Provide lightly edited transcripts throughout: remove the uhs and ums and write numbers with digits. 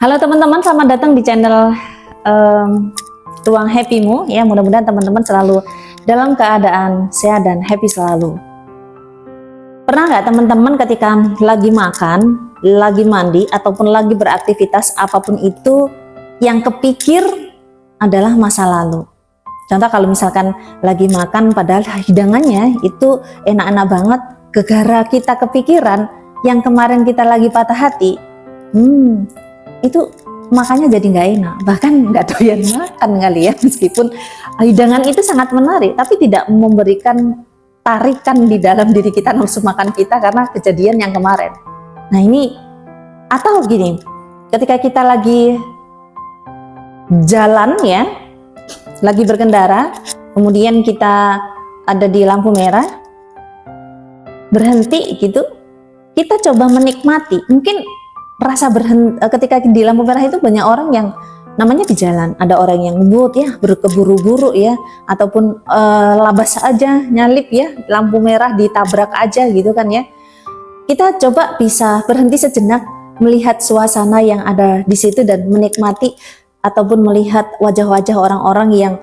Halo teman-teman, selamat datang di channel Ruang Happymu ya. Mudah-mudahan teman-teman selalu dalam keadaan sehat dan happy selalu. Pernah nggak teman-teman ketika lagi makan, lagi mandi, ataupun lagi beraktivitas apapun itu yang kepikir adalah masa lalu? Contoh kalau misalkan lagi makan padahal hidangannya itu enak-enak banget, gegara kita kepikiran yang kemarin kita lagi patah hati, itu makanya jadi nggak enak, bahkan nggak doyan makan kali ya. Meskipun hidangan itu sangat menarik, tapi tidak memberikan tarikan di dalam diri kita, nafsu makan kita karena kejadian yang kemarin. Nah ini, atau gini, ketika kita lagi jalan ya, lagi berkendara, kemudian kita ada di lampu merah, berhenti gitu, kita coba menikmati. Mungkin rasa berhenti ketika di lampu merah itu banyak orang yang namanya di jalan, ada orang yang ngebut ya, berkeburu-buru ya, ataupun labas aja, nyalip ya, lampu merah ditabrak aja gitu kan ya. Kita coba bisa berhenti sejenak, melihat suasana yang ada di situ dan menikmati ataupun melihat wajah-wajah orang-orang yang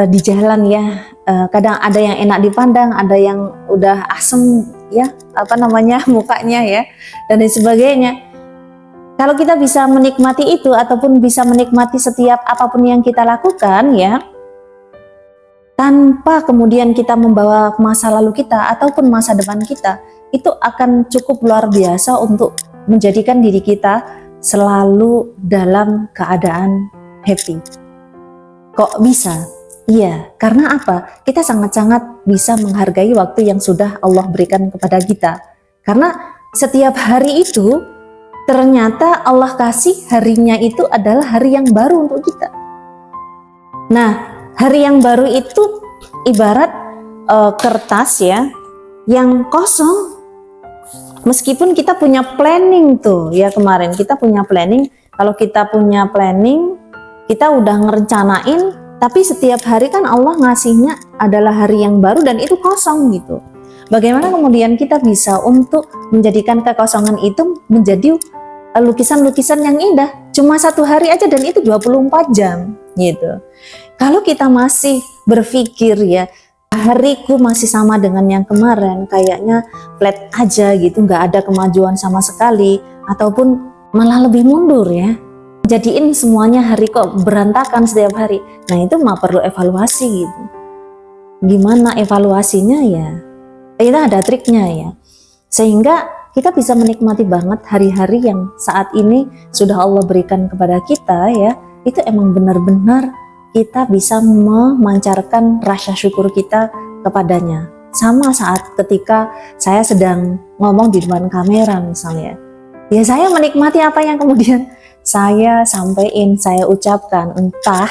di jalan ya. Kadang ada yang enak dipandang, ada yang udah asem ya, apa namanya, mukanya ya, dan lain sebagainya. Kalau kita bisa menikmati itu ataupun bisa menikmati setiap apapun yang kita lakukan ya, tanpa kemudian kita membawa masa lalu kita ataupun masa depan kita, itu akan cukup luar biasa untuk menjadikan diri kita selalu dalam keadaan happy. Kok bisa? Iya, karena apa? Kita sangat-sangat bisa menghargai waktu yang sudah Allah berikan kepada kita. Karena setiap hari itu ternyata Allah kasih harinya itu adalah hari yang baru untuk kita. Nah, hari yang baru itu ibarat kertas ya, yang kosong. Meskipun kita punya planning tuh ya, kemarin kita punya planning. Kalau kita punya planning, kita udah ngerencanain, tapi setiap hari kan Allah ngasihnya adalah hari yang baru dan itu kosong gitu. Bagaimana kemudian kita bisa untuk menjadikan kekosongan itu menjadi lukisan-lukisan yang indah, cuma satu hari aja dan itu 24 jam gitu. Kalau kita masih berpikir ya, hariku masih sama dengan yang kemarin, kayaknya flat aja gitu, nggak ada kemajuan sama sekali, ataupun malah lebih mundur ya, jadiin semuanya hari kok berantakan setiap hari. Nah itu mah perlu evaluasi gitu. Gimana evaluasinya ya? Kita ada triknya ya, sehingga kita bisa menikmati banget hari-hari yang saat ini sudah Allah berikan kepada kita ya. Itu emang benar-benar kita bisa memancarkan rasa syukur kita kepadanya. Sama saat ketika saya sedang ngomong di depan kamera misalnya, ya saya menikmati apa yang kemudian saya sampaikan, saya ucapkan, entah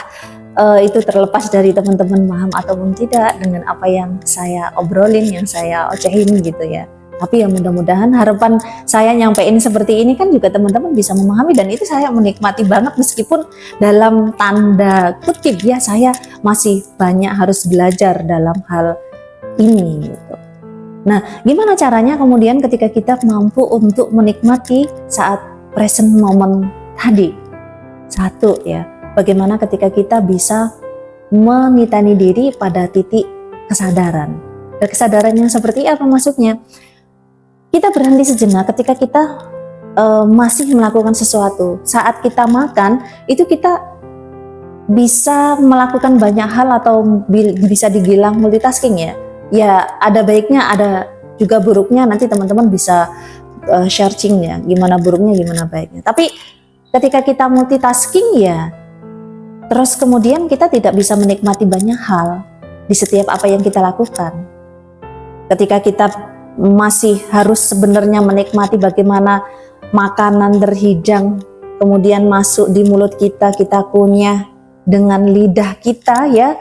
itu terlepas dari teman-teman paham ataupun tidak dengan apa yang saya obrolin, yang saya ocehin gitu ya. Tapi ya mudah-mudahan harapan saya nyampein seperti ini kan juga teman-teman bisa memahami, dan itu saya menikmati banget meskipun dalam tanda kutip ya, saya masih banyak harus belajar dalam hal ini gitu. Nah, gimana caranya kemudian ketika kita mampu untuk menikmati saat present moment tadi? Satu ya, bagaimana ketika kita bisa menitani diri pada titik kesadaran. Dan kesadaran yang seperti apa maksudnya? Kita berhenti sejenak ketika kita masih melakukan sesuatu. Saat kita makan, itu kita bisa melakukan banyak hal atau bisa dibilang multitasking ya. Ya ada baiknya, ada juga buruknya, nanti teman-teman bisa sharing ya, gimana buruknya, gimana baiknya. Tapi ketika kita multitasking ya, terus kemudian kita tidak bisa menikmati banyak hal di setiap apa yang kita lakukan. Ketika kita masih harus sebenarnya menikmati bagaimana makanan berhidang kemudian masuk di mulut kita, kita kunyah dengan lidah kita ya,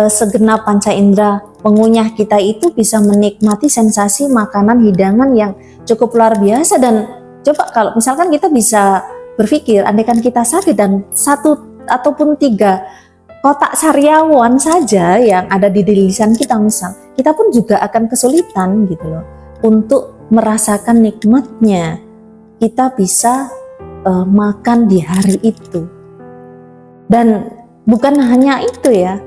segenap panca indera pengunyah kita itu bisa menikmati sensasi makanan hidangan yang cukup luar biasa. Dan coba kalau misalkan kita bisa berpikir, andaikan kita sakit dan 1 ataupun 3 kotak sariawan saja yang ada di lisan kita misal, kita pun juga akan kesulitan gitu loh untuk merasakan nikmatnya kita bisa makan di hari itu. Dan bukan hanya itu ya,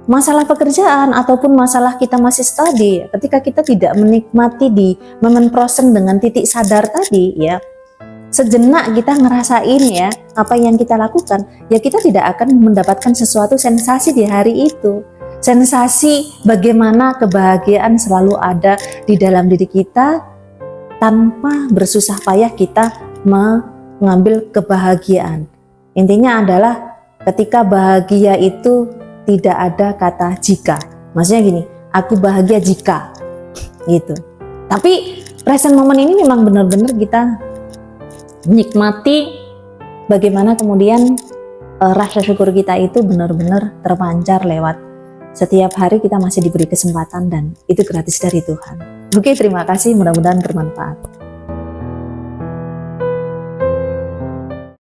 masalah pekerjaan ataupun masalah kita masih studi, ketika kita tidak menikmati di momen present dengan titik sadar tadi ya, sejenak kita ngerasain ya apa yang kita lakukan, ya kita tidak akan mendapatkan sesuatu sensasi di hari itu. Sensasi bagaimana kebahagiaan selalu ada di dalam diri kita tanpa bersusah payah kita mengambil kebahagiaan. Intinya adalah ketika bahagia itu tidak ada kata jika. Maksudnya gini, aku bahagia jika gitu. Tapi present moment ini memang benar-benar kita nikmati bagaimana kemudian rasa syukur kita itu benar-benar terpancar lewat setiap hari kita masih diberi kesempatan dan itu gratis dari Tuhan. Oke, terima kasih, mudah-mudahan bermanfaat.